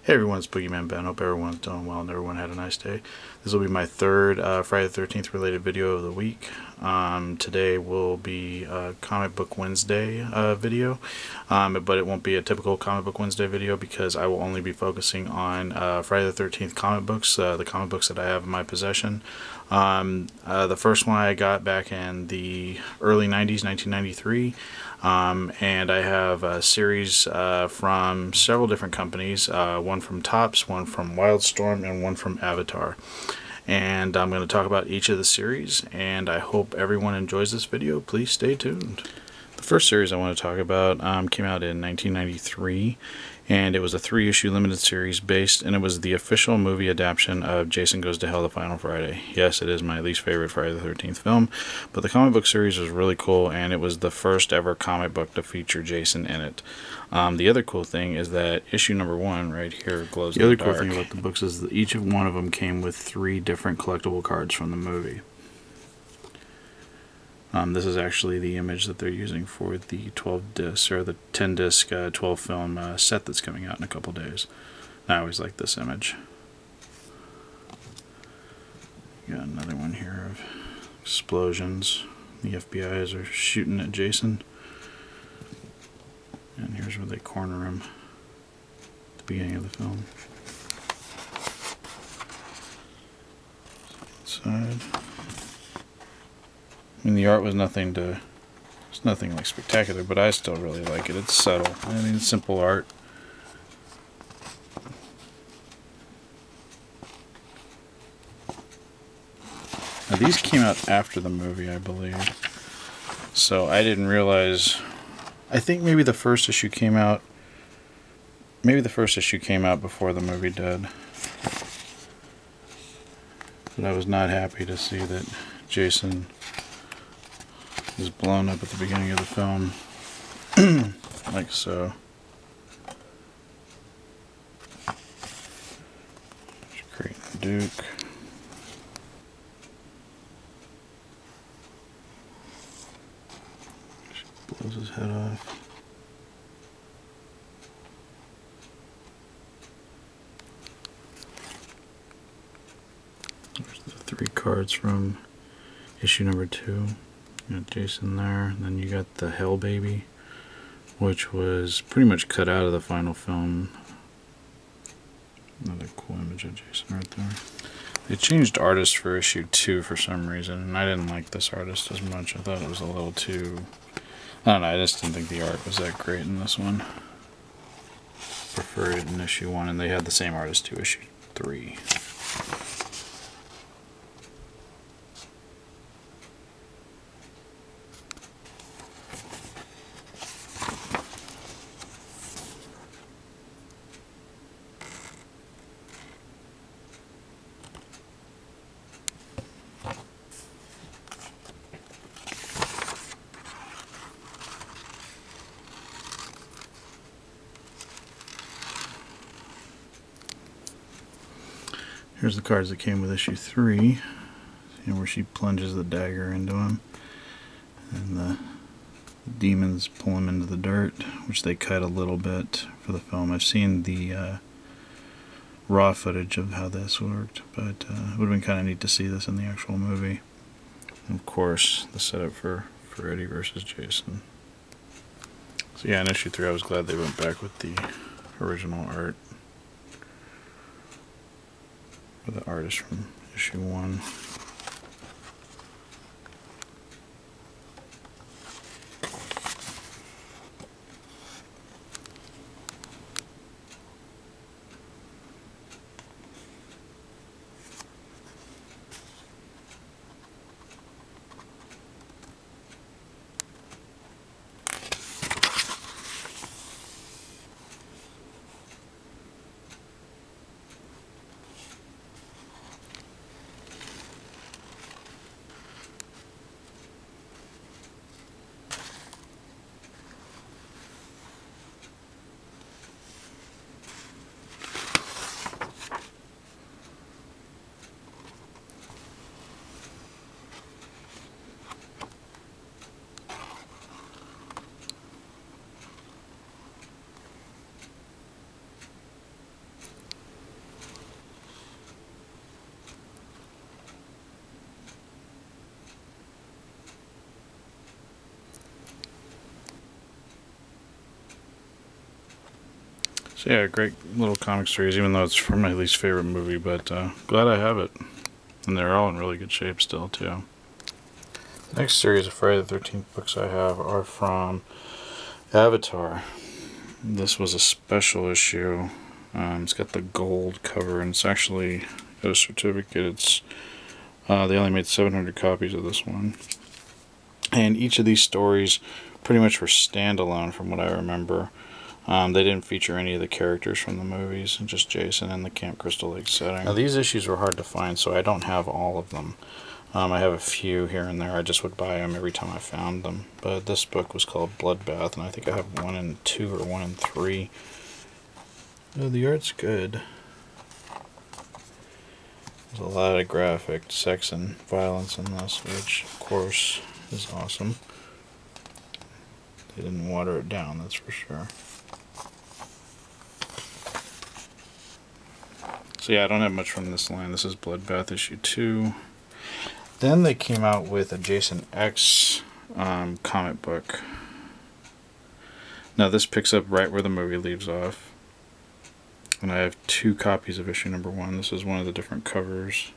Hey everyone, it's Boogeyman Ben. Hope everyone's doing well and everyone had a nice day. This will be my third Friday the 13th related video of the week. Today will be a Comic Book Wednesday video, but it won't be a typical Comic Book Wednesday video because I will only be focusing on Friday the 13th comic books, the comic books that I have in my possession. The first one I got back in the early 90s, 1993. And I have a series from several different companies, one from Topps, one from Wildstorm, and one from Avatar. And I'm going to talk about each of the series, and I hope everyone enjoys this video. Please stay tuned. The first series I want to talk about came out in 1993, and it was a 3-issue limited series and it was the official movie adaptation of Jason Goes to Hell the Final Friday. Yes, it is my least favorite Friday the 13th film, but the comic book series was really cool, and it was the first ever comic book to feature Jason in it. The other cool thing is that issue number 1 right here glows in the dark. The other cool thing about the books is that each one of them came with 3 different collectible cards from the movie. This is actually the image that they're using for the 12 disc or the 10 disc 12 film set that's coming out in a couple days. I always like this image. Got another one here of explosions. The FBI's are shooting at Jason. And here's where they corner him at the beginning of the film. Inside. I mean, the art was it's nothing like spectacular, but I still really like it. It's subtle. I mean, it's simple art. Now, these came out after the movie, I believe. So I didn't realize. I think maybe the first issue came out. Maybe the first issue came out before the movie did. But I was not happy to see that Jason is blown up at the beginning of the film, like so. There's Creighton Duke. She blows his head off. There's the 3 cards from issue number 2. You got Jason there, and then you got the Hell Baby, which was pretty much cut out of the final film. Another cool image of Jason right there. They changed artists for issue 2 for some reason, and I didn't like this artist as much. I thought it was a little too... I don't know, I just didn't think the art was that great in this one. Preferred it in issue 1, and they had the same artist to issue 3. Here's the cards that came with issue 3. See where she plunges the dagger into him, and the demons pull him into the dirt, which they cut a little bit for the film. I've seen the raw footage of how this worked, but it would have been kind of neat to see this in the actual movie. And of course, the setup for Freddy versus Jason. So yeah, in issue 3 I was glad they went back with the original art. The artist from issue 1. So yeah, great little comic series, even though it's from my least favorite movie, but glad I have it. And they're all in really good shape still, too. The next series of Friday the 13th books I have are from Avatar. This was a special issue. It's got the gold cover, and it's actually got a certificate. It's they only made 700 copies of this one. And each of these stories pretty much were standalone from what I remember. They didn't feature any of the characters from the movies, just Jason and the Camp Crystal Lake setting. Now these issues were hard to find, so I don't have all of them. I have a few here and there. I just would buy them every time I found them. But this book was called Bloodbath, and I think I have 1 and 2 or 1 and 3. Oh, the art's good. There's a lot of graphic sex and violence in this, which of course is awesome. They didn't water it down, that's for sure. So yeah, I don't have much from this line. This is Bloodbath issue 2. Then they came out with a Jason X comic book. Now this picks up right where the movie leaves off. And I have 2 copies of issue number 1. This is one of the different covers.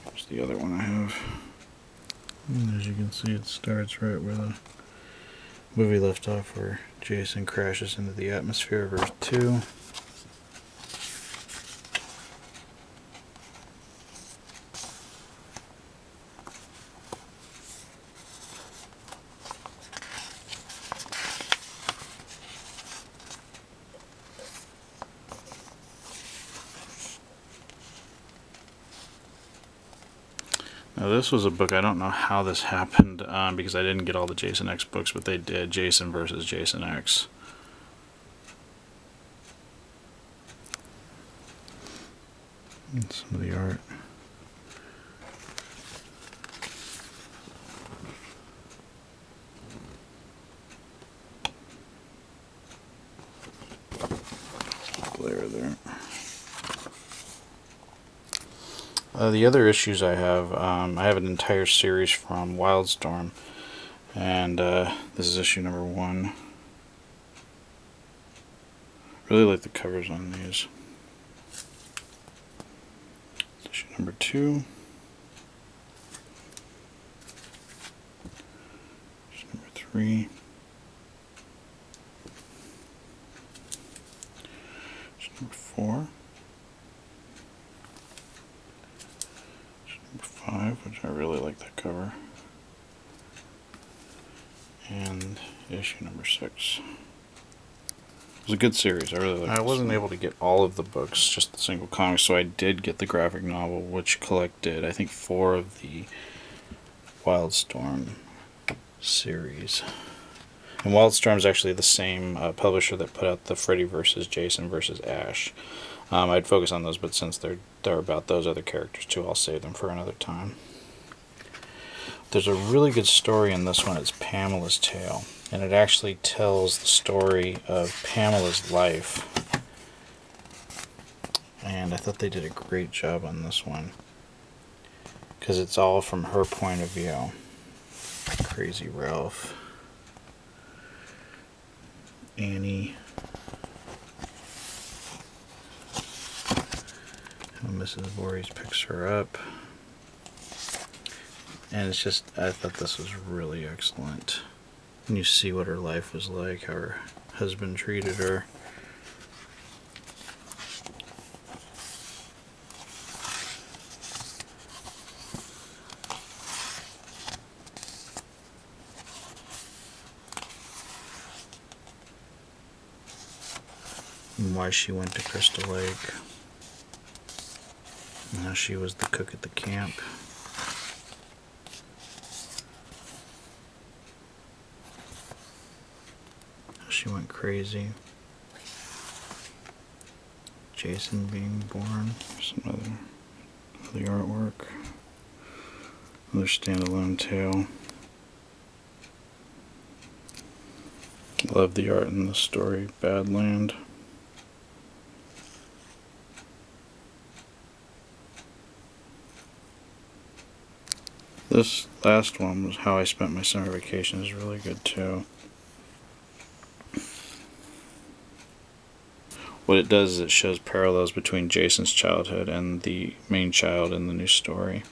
Here's the other one I have. And as you can see, it starts right where the movie left off, where Jason crashes into the atmosphere of Earth 2. Now this was a book, I don't know how this happened, because I didn't get all the Jason X books, but they did. Jason versus Jason X. And some of the art. Glare there. The other issues I have an entire series from Wildstorm, and this is issue number 1. Really like the covers on these. Issue number 2. Issue number 3. Issue number 4. 5, which I really like that cover, and issue number 6. It was a good series. I really liked it. I wasn't able to get all of the books, just the single comics, so I did get the graphic novel, which collected, I think, 4 of the Wildstorm series. And Wildstorm is actually the same publisher that put out the Freddy vs. Jason vs. Ash. I'd focus on those, but since they're about those other characters too, I'll save them for another time. There's a really good story in this one. It's Pamela's Tale, and it actually tells the story of Pamela's life. And I thought they did a great job on this one, because it's all from her point of view. Crazy Ralph, Annie, Mrs. Voorhees picks her up, and it's just, I thought this was really excellent. And you see what her life was like, how her husband treated her. And why she went to Crystal Lake. Now she was the cook at the camp. She went crazy. Jason being born. Some other artwork. Another standalone tale. Love the art in the story Badland. This last one was How I Spent My Summer Vacation is really good too. what it does is it shows parallels between Jason's childhood and the main child in the new story.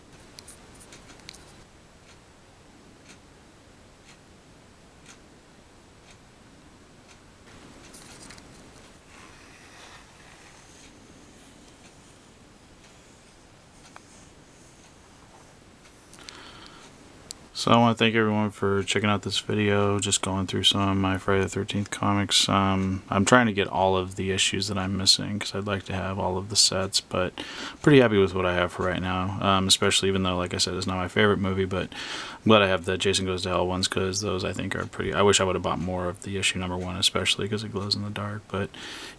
So I want to thank everyone for checking out this video, just going through some of my Friday the 13th comics. I'm trying to get all of the issues that I'm missing because I'd like to have all of the sets, but I'm pretty happy with what I have for right now, especially even though, like I said, it's not my favorite movie, but I'm glad I have the Jason Goes to Hell ones because those I think are pretty... I wish I would have bought more of the issue #1, especially because it glows in the dark. But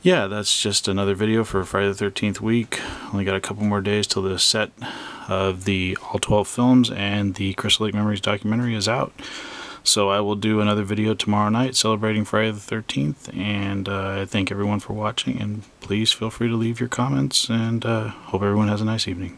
yeah, that's just another video for Friday the 13th week. Only got a couple more days till the set of the all 12 films and the Crystal Lake Memories documentary is out. So I will do another video tomorrow night celebrating Friday the 13th, and I thank everyone for watching, and please feel free to leave your comments, and hope everyone has a nice evening.